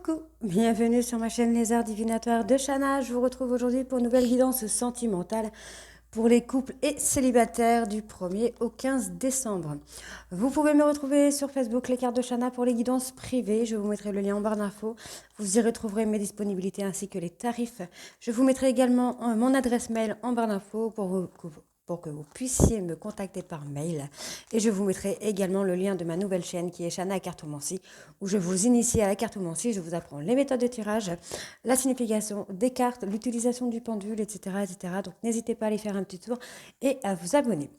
Coucou, bienvenue sur ma chaîne Les Arts Divinatoires de Shana. Je vous retrouve aujourd'hui pour une nouvelle guidance sentimentale pour les couples et célibataires du 1er au 15 décembre. Vous pouvez me retrouver sur Facebook, les cartes de Shana, pour les guidances privées. Je vous mettrai le lien en barre d'infos. Vous y retrouverez mes disponibilités ainsi que les tarifs. Je vous mettrai également mon adresse mail en barre d'infos pour que vous puissiez me contacter par mail. Et je vous mettrai également le lien de ma nouvelle chaîne qui est Shana Cartomancie, où je vous initie à la cartomancie. Je vous apprends les méthodes de tirage, la signification des cartes, l'utilisation du pendule, etc., etc. Donc n'hésitez pas à aller faire un petit tour et à vous abonner.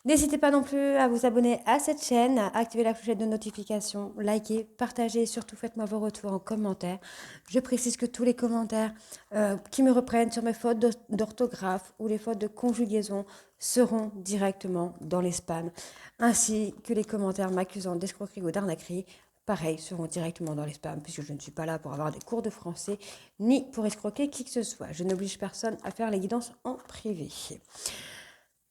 N'hésitez pas non plus à vous abonner à cette chaîne, à activer la clochette de notification, liker, partager et surtout faites-moi vos retours en commentaire. Je précise que tous les commentaires qui me reprennent sur mes fautes d'orthographe ou les fautes de conjugaison seront directement dans les spams, ainsi que les commentaires m'accusant d'escroquerie ou d'arnaquerie, pareil, seront directement dans les spams, puisque je ne suis pas là pour avoir des cours de français, ni pour escroquer qui que ce soit. Je n'oblige personne à faire les guidances en privé.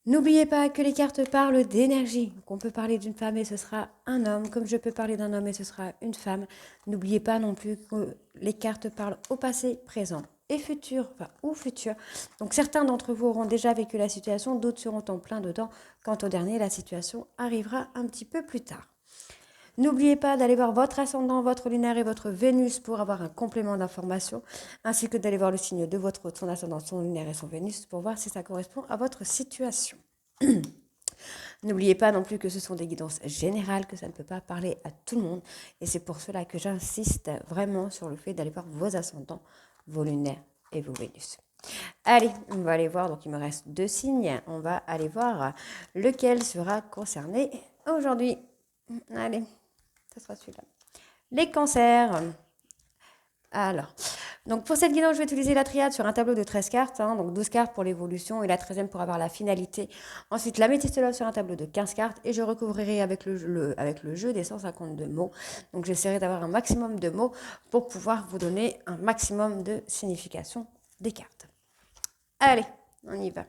N'oubliez pas que les cartes parlent d'énergie, qu'on peut parler d'une femme et ce sera un homme, comme je peux parler d'un homme et ce sera une femme. N'oubliez pas non plus que les cartes parlent au passé, présent et futur, ou futur. Donc certains d'entre vous auront déjà vécu la situation, d'autres seront en plein dedans. Quant au dernier, la situation arrivera un petit peu plus tard. N'oubliez pas d'aller voir votre ascendant, votre lunaire et votre Vénus pour avoir un complément d'information, ainsi que d'aller voir le signe de son ascendant, son lunaire et son Vénus pour voir si ça correspond à votre situation. N'oubliez pas non plus que ce sont des guidances générales, que ça ne peut pas parler à tout le monde. Et c'est pour cela que j'insiste vraiment sur le fait d'aller voir vos ascendants, vos lunaires et vos Vénus. Allez, on va aller voir, donc il me reste 2 signes. On va aller voir lequel sera concerné aujourd'hui. Allez, ça sera celui-là. Les cancers. Alors, donc pour cette guidance, je vais utiliser la triade sur un tableau de 13 cartes, donc 12 cartes pour l'évolution et la 13e pour avoir la finalité. Ensuite, la métisse de l'œuf sur un tableau de 15 cartes et je recouvrirai avec le jeu des 152 mots. Donc j'essaierai d'avoir un maximum de mots pour pouvoir vous donner un maximum de signification des cartes. Allez, on y va.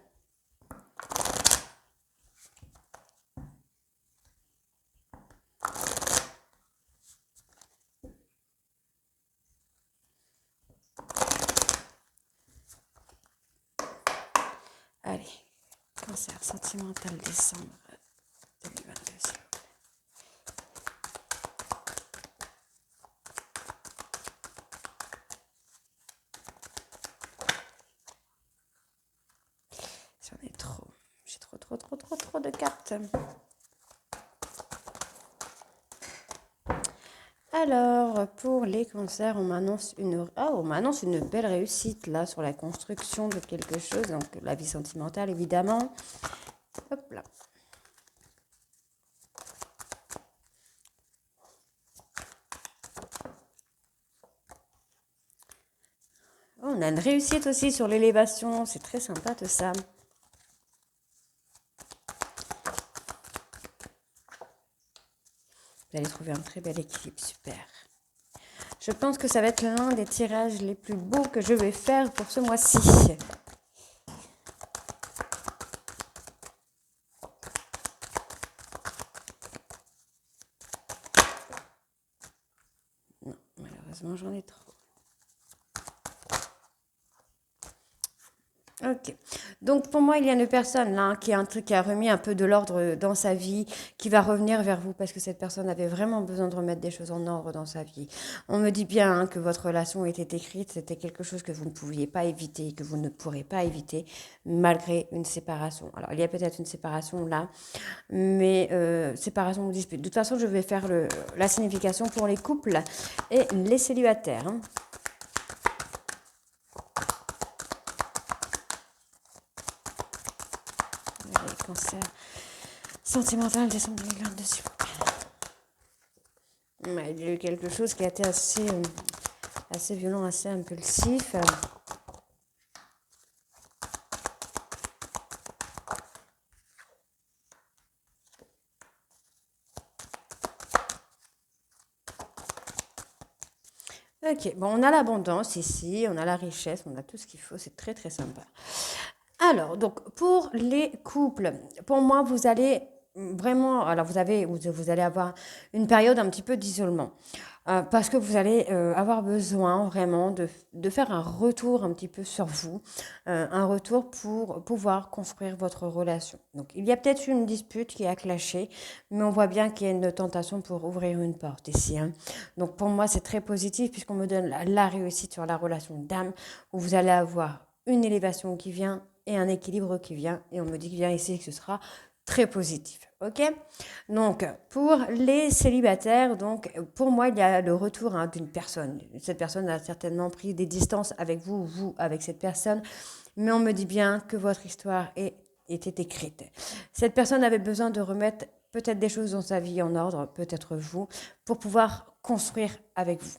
Allez, cancer sentimental décembre 2022. J'en ai trop. J'ai trop de cartes. Alors, pour les cancers, on m'annonce une belle réussite là sur la construction de quelque chose. Donc, la vie sentimentale, évidemment. Hop là. Oh, on a une réussite aussi sur l'élévation. C'est très sympa tout ça. Vous allez trouver un très bel équilibre, super. Je pense que ça va être l'un des tirages les plus beaux que je vais faire pour ce mois-ci. Non, malheureusement, j'en ai trop. Ok. Donc pour moi, il y a une personne là qui a remis un peu de l'ordre dans sa vie, qui va revenir vers vous parce que cette personne avait vraiment besoin de remettre des choses en ordre dans sa vie. On me dit bien que votre relation était écrite, c'était quelque chose que vous ne pouviez pas éviter, que vous ne pourrez pas éviter malgré une séparation. Alors il y a peut-être une séparation là, mais séparation ou dispute. De toute façon, je vais faire la signification pour les couples et les célibataires. Cancer sentimental décembre 2022, s'il vous plaît. Ouais, il y a eu quelque chose qui a été assez violent, assez impulsif. Ok, bon, on a l'abondance ici, on a la richesse, on a tout ce qu'il faut, c'est très très sympa. Alors, donc, pour les couples, pour moi, vous allez vraiment, alors vous allez avoir une période un petit peu d'isolement. parce que vous allez avoir besoin vraiment de faire un retour un petit peu sur vous, un retour pour pouvoir construire votre relation. Donc il y a peut-être une dispute qui a clashé, mais on voit bien qu'il y a une tentation pour ouvrir une porte ici, hein. Donc pour moi c'est très positif puisqu'on me donne la réussite sur la relation d'âme où vous allez avoir une élévation qui vient et un équilibre qui vient, et on me dit bien ici que ce sera très positif. Ok? Donc, pour les célibataires, donc, pour moi, il y a le retour hein, d'une personne. Cette personne a certainement pris des distances avec vous, vous avec cette personne, mais on me dit bien que votre histoire était écrite. Cette personne avait besoin de remettre peut-être des choses dans sa vie en ordre, peut-être vous, pour pouvoir construire avec vous.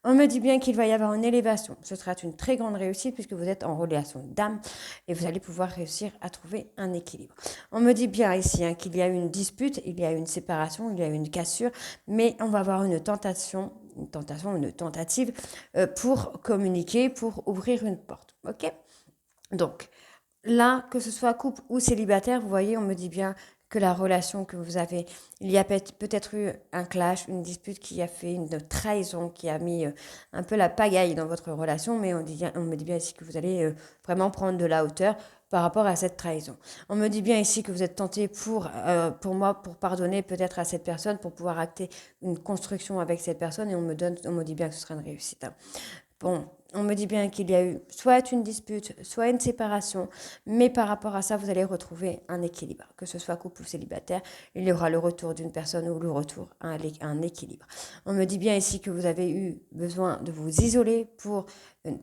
On me dit bien qu'il va y avoir une élévation. Ce sera une très grande réussite puisque vous êtes en relation d'âme et vous allez pouvoir réussir à trouver un équilibre. On me dit bien ici hein, qu'il y a eu une dispute, il y a eu une séparation, il y a eu une cassure, mais on va avoir une tentative pour communiquer, pour ouvrir une porte. Ok? Donc, là, que ce soit couple ou célibataire, vous voyez, on me dit bien que la relation que vous avez, il y a peut-être eu un clash, une dispute qui a fait une trahison, qui a mis un peu la pagaille dans votre relation, mais on me dit bien ici que vous allez vraiment prendre de la hauteur par rapport à cette trahison. On me dit bien ici que vous êtes tenté pour moi, pour pardonner peut-être à cette personne, pour pouvoir acter une construction avec cette personne, et on me dit bien que ce sera une réussite, hein. Bon, on me dit bien qu'il y a eu soit une dispute, soit une séparation, mais par rapport à ça, vous allez retrouver un équilibre. Que ce soit couple ou célibataire, il y aura le retour d'une personne ou le retour à un équilibre. On me dit bien ici que vous avez eu besoin de vous isoler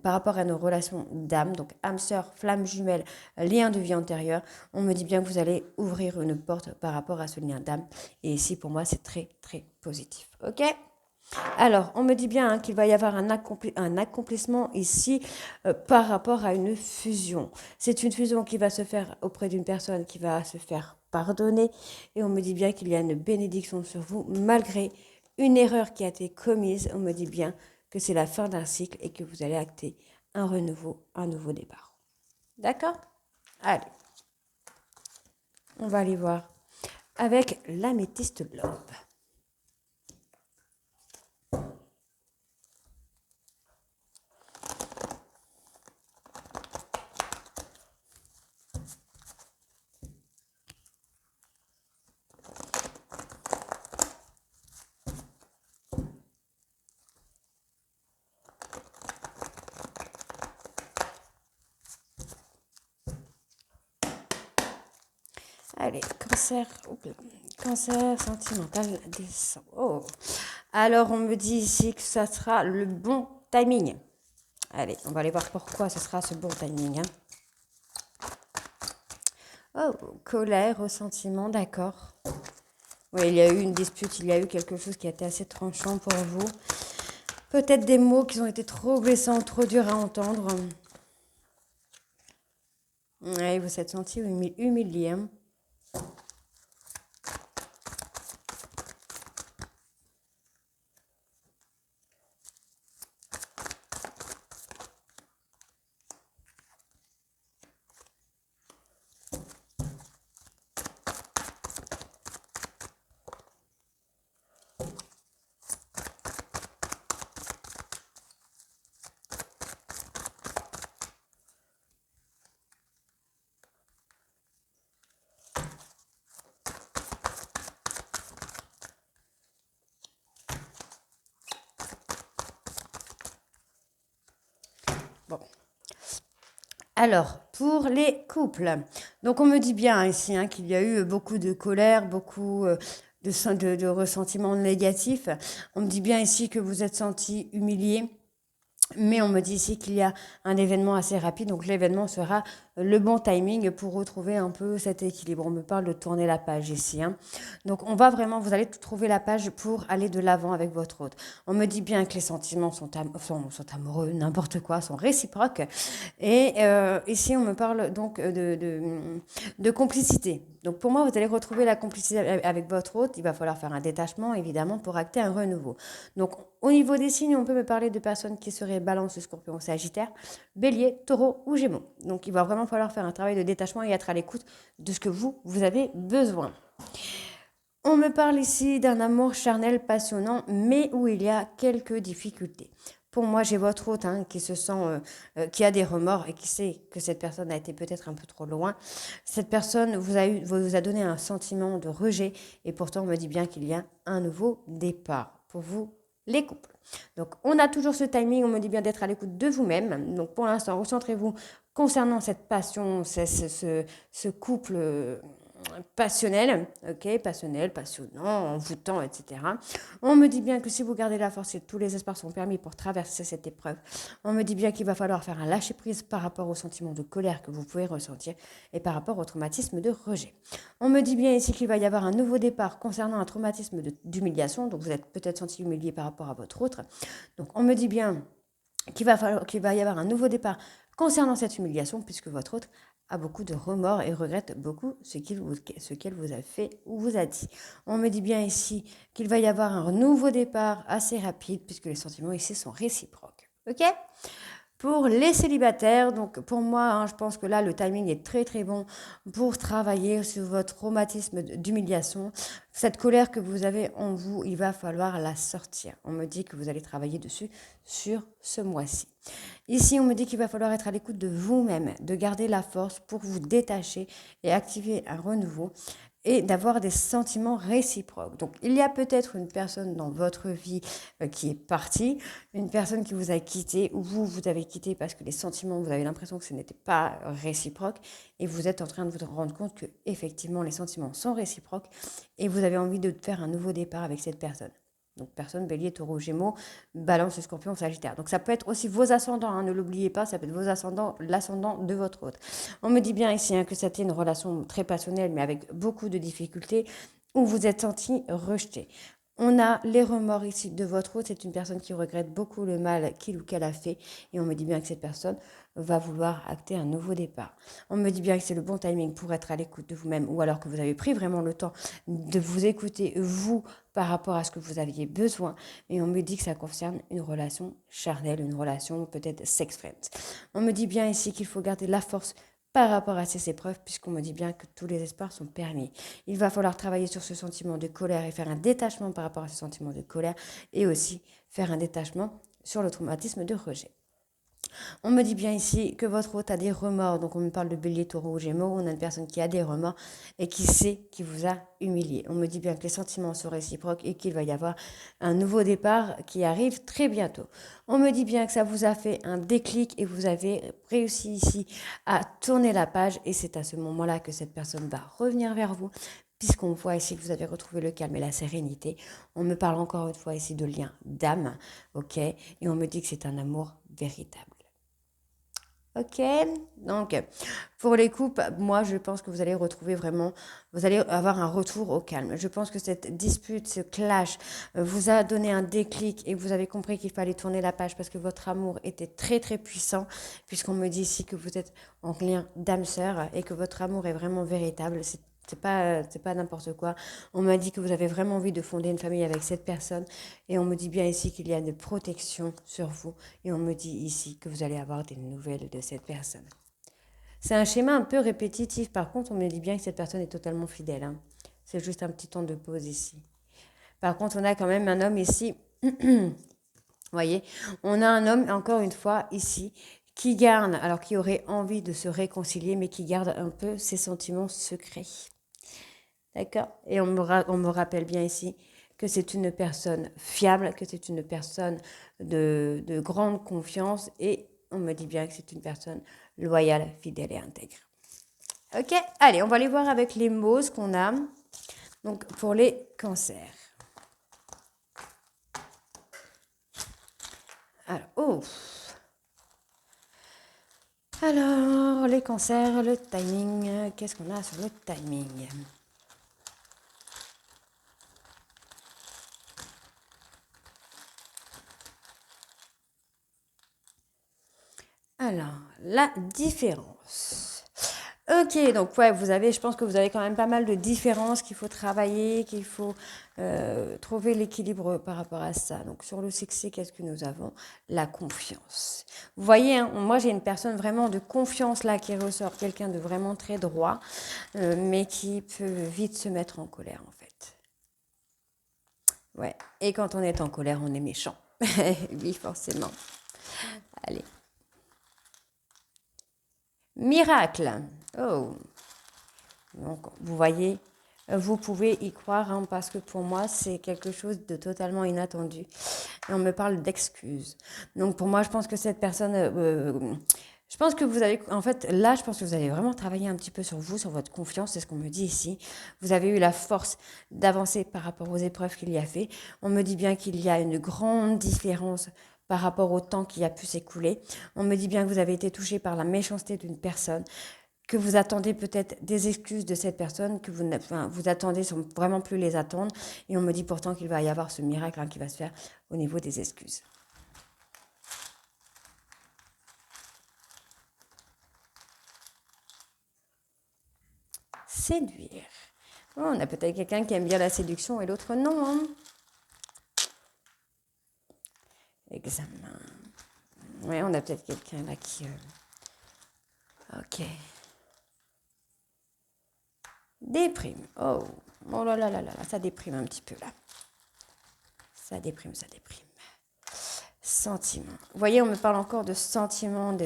par rapport à nos relations d'âme, donc âme sœur, flamme jumelle, lien de vie antérieure. On me dit bien que vous allez ouvrir une porte par rapport à ce lien d'âme. Et ici, pour moi, c'est très, très positif. OK ? Alors, on me dit bien hein, qu'il va y avoir un accomplissement ici par rapport à une fusion. C'est une fusion qui va se faire auprès d'une personne qui va se faire pardonner. Et on me dit bien qu'il y a une bénédiction sur vous malgré une erreur qui a été commise. On me dit bien que c'est la fin d'un cycle et que vous allez acter un renouveau, un nouveau départ. D'accord? Allez, on va aller voir avec l'améthyste love. Allez, cancer sentimental décembre. Oh. Alors, on me dit ici que ça sera le bon timing. Allez, on va aller voir pourquoi ce sera ce bon timing, hein. Oh, colère, ressentiment, d'accord. Oui, il y a eu une dispute, il y a eu quelque chose qui a été assez tranchant pour vous. Peut-être des mots qui ont été trop blessants, trop durs à entendre. Oui, vous êtes senti humilié, hein. Bon. Alors, pour les couples, donc on me dit bien ici hein, qu'il y a eu beaucoup de colère, beaucoup de ressentiments négatifs. On me dit bien ici que vous êtes senti humilié. Mais on me dit ici qu'il y a un événement assez rapide, donc l'événement sera le bon timing pour retrouver un peu cet équilibre. On me parle de tourner la page ici, hein. Donc on va vraiment, vous allez trouver la page pour aller de l'avant avec votre hôte. On me dit bien que les sentiments sont amoureux, n'importe quoi, sont réciproques. Et ici on me parle donc de complicité. Donc pour moi, vous allez retrouver la complicité avec votre hôte. Il va falloir faire un détachement, évidemment, pour acter un renouveau. Donc au niveau des signes, on peut me parler de personnes qui seraient Balance, Scorpion, Sagittaire, Bélier, Taureau ou Gémeaux. Donc il va vraiment falloir faire un travail de détachement et être à l'écoute de ce que vous avez besoin. On me parle ici d'un amour charnel passionnant, mais où il y a quelques difficultés. Pour moi, j'ai votre hôte qui se sent, qui a des remords et qui sait que cette personne a été peut-être un peu trop loin. Cette personne vous a donné un sentiment de rejet et pourtant on me dit bien qu'il y a un nouveau départ pour vous, les couples. Donc on a toujours ce timing, on me dit bien d'être à l'écoute de vous-même. Donc pour l'instant, recentrez-vous concernant cette passion, ce couple passionnel, ok, passionnel, passionnant, envoûtant, etc. On me dit bien que si vous gardez la force et tous les espoirs sont permis pour traverser cette épreuve, on me dit bien qu'il va falloir faire un lâcher-prise par rapport au sentiment de colère que vous pouvez ressentir et par rapport au traumatisme de rejet. On me dit bien ici qu'il va y avoir un nouveau départ concernant un traumatisme d'humiliation, donc vous êtes peut-être senti humilié par rapport à votre autre. Donc on me dit bien qu'il va y avoir un nouveau départ concernant cette humiliation puisque votre autre a beaucoup de remords et regrette beaucoup ce qu'elle vous a fait ou vous a dit. On me dit bien ici qu'il va y avoir un nouveau départ assez rapide puisque les sentiments ici sont réciproques. Ok ? Pour les célibataires, donc pour moi, je pense que là, le timing est très très bon pour travailler sur votre traumatisme d'humiliation. Cette colère que vous avez en vous, il va falloir la sortir. On me dit que vous allez travailler dessus sur ce mois-ci. Ici, on me dit qu'il va falloir être à l'écoute de vous-même, de garder la force pour vous détacher et activer un renouveau et d'avoir des sentiments réciproques. Donc, il y a peut-être une personne dans votre vie qui est partie, une personne qui vous a quitté ou vous avez quitté parce que les sentiments, vous avez l'impression que ce n'était pas réciproque et vous êtes en train de vous rendre compte que effectivement les sentiments sont réciproques et vous avez envie de faire un nouveau départ avec cette personne. Donc, personne, bélier, taureau, gémeaux, balance, scorpion, sagittaire. Donc, ça peut être aussi vos ascendants, ne l'oubliez pas, ça peut être vos ascendants, l'ascendant de votre autre. On me dit bien ici que c'était une relation très passionnelle, mais avec beaucoup de difficultés, où vous êtes senti rejeté. On a les remords ici de votre autre, c'est une personne qui regrette beaucoup le mal qu'il ou qu'elle a fait, et on me dit bien que cette personne va vouloir acter un nouveau départ. On me dit bien que c'est le bon timing pour être à l'écoute de vous-même, ou alors que vous avez pris vraiment le temps de vous écouter, vous, par rapport à ce que vous aviez besoin. Et on me dit que ça concerne une relation charnelle, une relation peut-être sex-friend. On me dit bien ici qu'il faut garder la force par rapport à ces épreuves, puisqu'on me dit bien que tous les espoirs sont permis. Il va falloir travailler sur ce sentiment de colère et faire un détachement par rapport à ce sentiment de colère, et aussi faire un détachement sur le traumatisme de rejet. On me dit bien ici que votre hôte a des remords. Donc on me parle de bélier, taureau ou gémeaux. On a une personne qui a des remords et qui sait qu'il vous a humilié. On me dit bien que les sentiments sont réciproques et qu'il va y avoir un nouveau départ qui arrive très bientôt. On me dit bien que ça vous a fait un déclic et vous avez réussi ici à tourner la page. Et c'est à ce moment-là que cette personne va revenir vers vous, puisqu'on voit ici que vous avez retrouvé le calme et la sérénité. On me parle encore une fois ici de lien d'âme, ok, et on me dit que c'est un amour véritable. Ok, donc pour les couples, moi je pense que vous allez retrouver vraiment, vous allez avoir un retour au calme. Je pense que cette dispute, ce clash vous a donné un déclic et vous avez compris qu'il fallait tourner la page parce que votre amour était très très puissant, puisqu'on me dit ici que vous êtes en lien d'âme-sœur et que votre amour est vraiment véritable. C'est pas n'importe quoi. On m'a dit que vous avez vraiment envie de fonder une famille avec cette personne. Et on me dit bien ici qu'il y a une protection sur vous. Et on me dit ici que vous allez avoir des nouvelles de cette personne. C'est un schéma un peu répétitif. Par contre, on me dit bien que cette personne est totalement fidèle. C'est juste un petit temps de pause ici. Par contre, on a quand même un homme ici. Vous voyez, on a un homme, encore une fois, ici, qui garde, alors qui aurait envie de se réconcilier, mais qui garde un peu ses sentiments secrets. D'accord? Et on me rappelle bien ici que c'est une personne fiable, que c'est une personne de grande confiance et on me dit bien que c'est une personne loyale, fidèle et intègre. Ok? Allez, on va aller voir avec les mots ce qu'on a. Donc, pour les cancers. Alors, les cancers, le timing. Qu'est-ce qu'on a sur le timing? Alors, la différence. Ok, donc ouais, je pense que vous avez quand même pas mal de différences qu'il faut travailler, qu'il faut trouver l'équilibre par rapport à ça. Donc sur le succès, qu'est-ce que nous avons? La confiance. Vous voyez, moi j'ai une personne vraiment de confiance là qui ressort, quelqu'un de vraiment très droit, mais qui peut vite se mettre en colère en fait. Ouais. Et quand on est en colère, on est méchant. Oui, forcément. Allez. Miracle. Oh. Donc, vous voyez, vous pouvez y croire, hein, parce que pour moi, c'est quelque chose de totalement inattendu. Et on me parle d'excuses. Donc, pour moi, je pense que cette personne... je pense que vous avez... En fait, là, je pense que vous allez vraiment travailler un petit peu sur vous, sur votre confiance. C'est ce qu'on me dit ici. Vous avez eu la force d'avancer par rapport aux épreuves qu'il y a fait. On me dit bien qu'il y a une grande différence par rapport au temps qui a pu s'écouler. On me dit bien que vous avez été touché par la méchanceté d'une personne, que vous attendez peut-être des excuses de cette personne, que vous attendez sans vraiment plus les attendre. Et on me dit pourtant qu'il va y avoir ce miracle, hein, qui va se faire au niveau des excuses. Séduire. Oh, on a peut-être quelqu'un qui aime bien la séduction et l'autre non, hein. Examen. Oui, on a peut-être quelqu'un là qui... Ok. Déprime. Oh. Oh là là là là, ça déprime un petit peu là. Ça déprime, ça déprime. Sentiments. Vous voyez, on me parle encore de sentiments.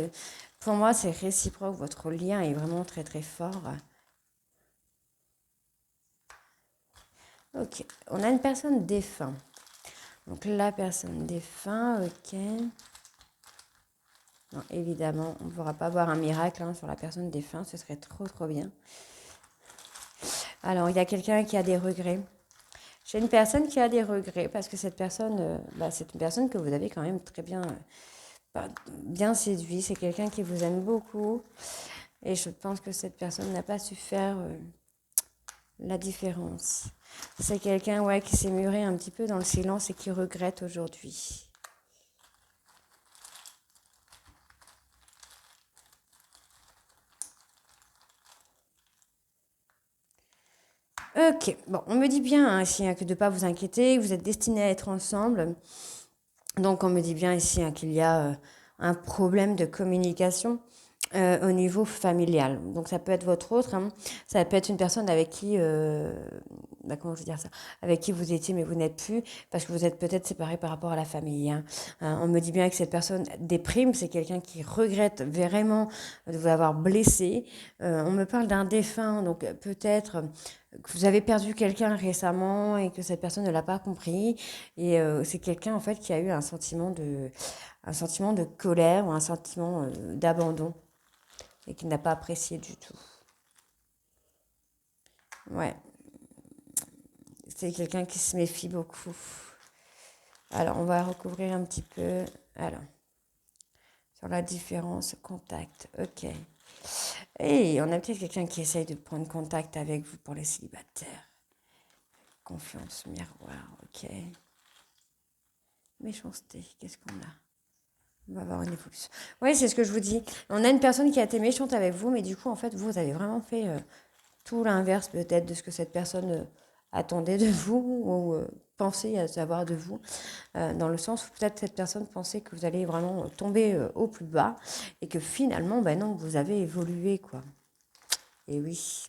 Pour moi, c'est réciproque. Votre lien est vraiment très très fort. Ok. On a une personne défunt. Donc la personne défunt, ok. Non, évidemment, on ne pourra pas voir un miracle, hein, sur la personne défunt. Ce serait trop trop bien. Alors, il y a quelqu'un qui a des regrets. J'ai une personne qui a des regrets parce que cette personne, c'est une personne que vous avez quand même très bien, bien séduit. C'est quelqu'un qui vous aime beaucoup. Et je pense que cette personne n'a pas su faire la différence. C'est quelqu'un, ouais, qui s'est muré un petit peu dans le silence et qui regrette aujourd'hui. Ok, bon, on me dit bien, hein, ici, hein, que de ne pas vous inquiéter, vous êtes destinés à être ensemble. Donc, on me dit bien ici, hein, qu'il y a un problème de communication au niveau familial. Donc, ça peut être votre autre, hein. Ça peut être une personne avec qui, comment je veux dire ça, avec qui vous étiez mais vous n'êtes plus, parce que vous êtes peut-être séparés par rapport à la famille, hein. On me dit bien que cette personne déprime, c'est quelqu'un qui regrette vraiment de vous avoir blessé. On me parle d'un défunt, donc peut-être que vous avez perdu quelqu'un récemment et que cette personne ne l'a pas compris. Et c'est quelqu'un en fait qui a eu un sentiment de colère ou un sentiment d'abandon et qui n'a pas apprécié du tout. Ouais, c'est quelqu'un qui se méfie beaucoup. Alors, on va recouvrir un petit peu. Alors, sur la différence, contact, ok. Et on a peut-être quelqu'un qui essaye de prendre contact avec vous pour les célibataires. Confiance, miroir, ok. Méchanceté, qu'est-ce qu'on a? On va avoir une évolution. Oui, c'est ce que je vous dis. On a une personne qui a été méchante avec vous, mais du coup, en fait, vous avez vraiment fait tout l'inverse peut-être de ce que cette personne attendait de vous ou pensait à savoir de vous. Dans le sens où peut-être cette personne pensait que vous allez vraiment tomber au plus bas et que finalement, ben non, vous avez évolué, quoi. Et oui.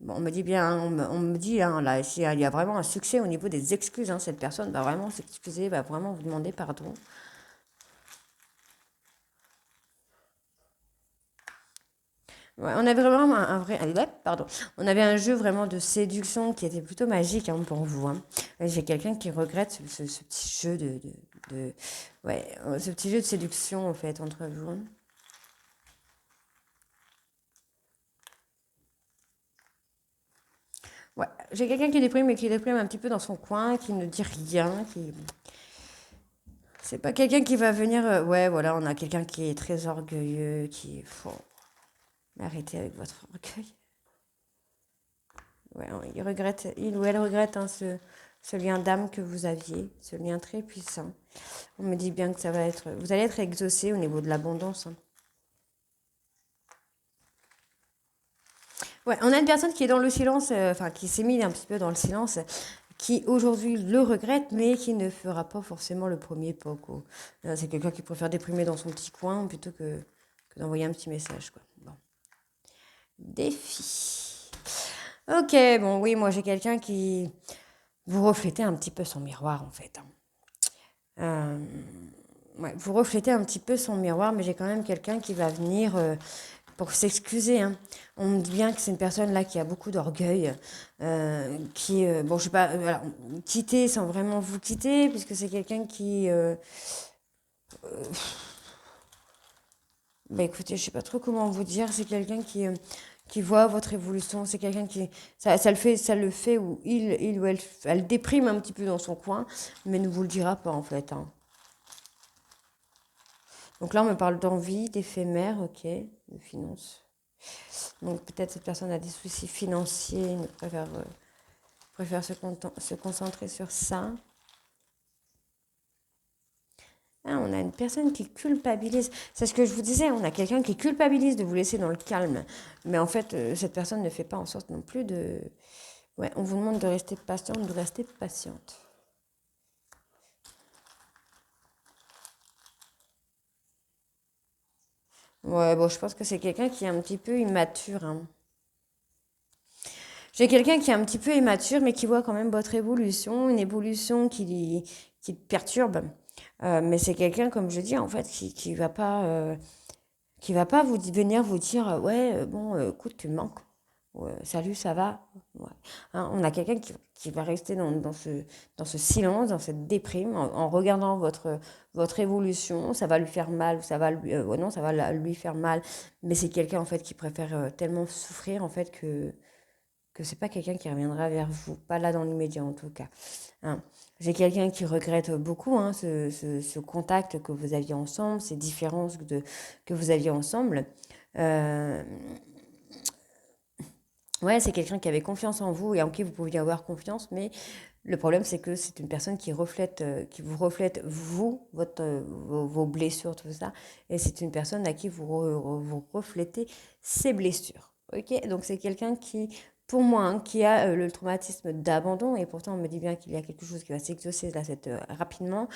Bon, on me dit bien, hein, on me dit, hein, là, il y a vraiment un succès au niveau des excuses, hein. Cette personne va vraiment s'excuser, va vraiment vous demander pardon. Ouais, on avait vraiment un vrai, pardon, on avait un jeu vraiment de séduction qui était plutôt magique, hein, pour vous, hein. J'ai quelqu'un qui regrette ce petit jeu ouais, ce petit jeu de séduction en fait entre vous. Ouais, j'ai quelqu'un qui déprime mais qui déprime un petit peu dans son coin, qui ne dit rien, qui c'est pas quelqu'un qui va venir. Ouais, voilà, on a quelqu'un qui est très orgueilleux, qui faut arrêter avec votre orgueil. Ouais, il regrette, il ou elle regrette, hein, ce lien d'âme que vous aviez, ce lien très puissant. On me dit bien que ça va être, vous allez être exaucé au niveau de l'abondance, hein. Ouais, on a une personne qui est dans le silence, enfin qui s'est mise un petit peu dans le silence, qui aujourd'hui le regrette, mais qui ne fera pas forcément le premier pas, quoi. C'est quelqu'un qui préfère déprimer dans son petit coin plutôt que d'envoyer un petit message, quoi. Bon. Défi. Ok, bon, oui, moi j'ai quelqu'un qui... Vous reflétez un petit peu son miroir, en fait, hein. Euh, ouais, vous reflétez un petit peu son miroir, mais j'ai quand même quelqu'un qui va venir pour s'excuser, hein. On me dit bien que c'est une personne là qui a beaucoup d'orgueil, qui, bon, je sais pas, voilà, quitter sans vraiment vous quitter, puisque c'est quelqu'un qui, bah écoutez, je sais pas trop comment vous dire, c'est quelqu'un qui voit votre évolution, c'est quelqu'un qui, ça le fait où il ou elle déprime un petit peu dans son coin, mais ne vous le dira pas en fait, hein. Donc là, on me parle d'envie, d'éphémère, ok, de finances. Donc peut-être cette personne a des soucis financiers, préfère se concentrer sur ça. Ah, on a une personne qui culpabilise. C'est ce que je vous disais, on a quelqu'un qui culpabilise de vous laisser dans le calme. Mais en fait, cette personne ne fait pas en sorte non plus de... Ouais, on vous demande de rester patiente, de rester patiente. Ouais, bon, je pense que c'est quelqu'un qui est un petit peu immature, hein. J'ai quelqu'un qui est un petit peu immature, mais qui voit quand même votre évolution, une évolution qui te perturbe. Mais c'est quelqu'un, comme je dis, en fait, qui va pas venir vous dire, ouais, bon, écoute, tu me manques. Ouais, salut, ça va? Ouais. Hein, on a quelqu'un qui va rester dans ce silence, dans cette déprime, en regardant votre évolution. Ça va lui faire mal, ça va lui, ouais, non, ça va lui faire mal. Mais c'est quelqu'un, en fait, qui préfère tellement souffrir, en fait, que c'est pas quelqu'un qui reviendra vers vous. Pas là dans l'immédiat, en tout cas. Hein. J'ai quelqu'un qui regrette beaucoup, hein, ce contact que vous aviez ensemble, ces différences que vous aviez ensemble. Euh, Ouais, c'est quelqu'un qui avait confiance en vous et en qui vous pouviez avoir confiance, mais le problème, c'est que c'est une personne qui vous reflète, vous, vos blessures, tout ça, et c'est une personne à qui vous reflétez ses blessures. Ok, donc c'est quelqu'un qui, pour moi, hein, qui a le traumatisme d'abandon, et pourtant on me dit bien qu'il y a quelque chose qui va s'exaucer là, rapidement.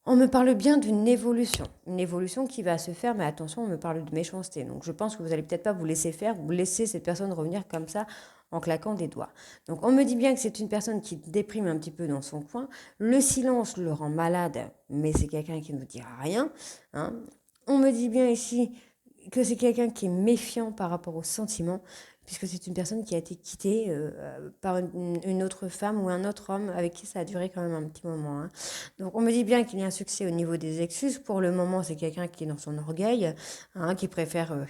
On me parle bien d'une évolution. Une évolution qui va se faire, mais attention, on me parle de méchanceté. Donc je pense que vous allez peut-être pas vous laisser faire, vous laisser cette personne revenir comme ça en claquant des doigts. Donc on me dit bien que c'est une personne qui déprime un petit peu dans son coin. Le silence le rend malade, mais c'est quelqu'un qui ne vous dira rien, hein. On me dit bien ici que c'est quelqu'un qui est méfiant par rapport aux sentiments, puisque c'est une personne qui a été quittée par une autre femme ou un autre homme avec qui ça a duré quand même un petit moment, hein. Donc on me dit bien qu'il y a un succès au niveau des excuses. Pour le moment, c'est quelqu'un qui est dans son orgueil, hein, qui préfère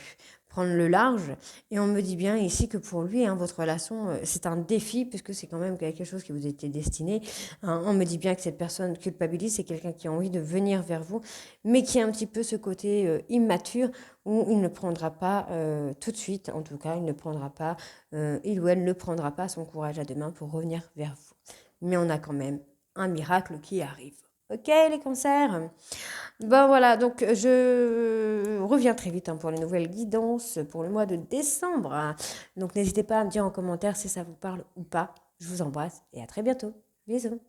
prendre le large. Et on me dit bien ici que pour lui, hein, votre relation, c'est un défi, puisque c'est quand même quelque chose qui vous était destiné, hein. On me dit bien que cette personne culpabilise, c'est quelqu'un qui a envie de venir vers vous, mais qui a un petit peu ce côté immature, où il ne prendra pas tout de suite, en tout cas, il ne prendra pas, il ou elle ne prendra pas son courage à deux mains pour revenir vers vous. Mais on a quand même un miracle qui arrive. Ok, les cancers? Ben voilà, donc je reviens très vite, hein, pour les nouvelles guidances pour le mois de décembre, hein. Donc n'hésitez pas à me dire en commentaire si ça vous parle ou pas. Je vous embrasse et à très bientôt. Bisous.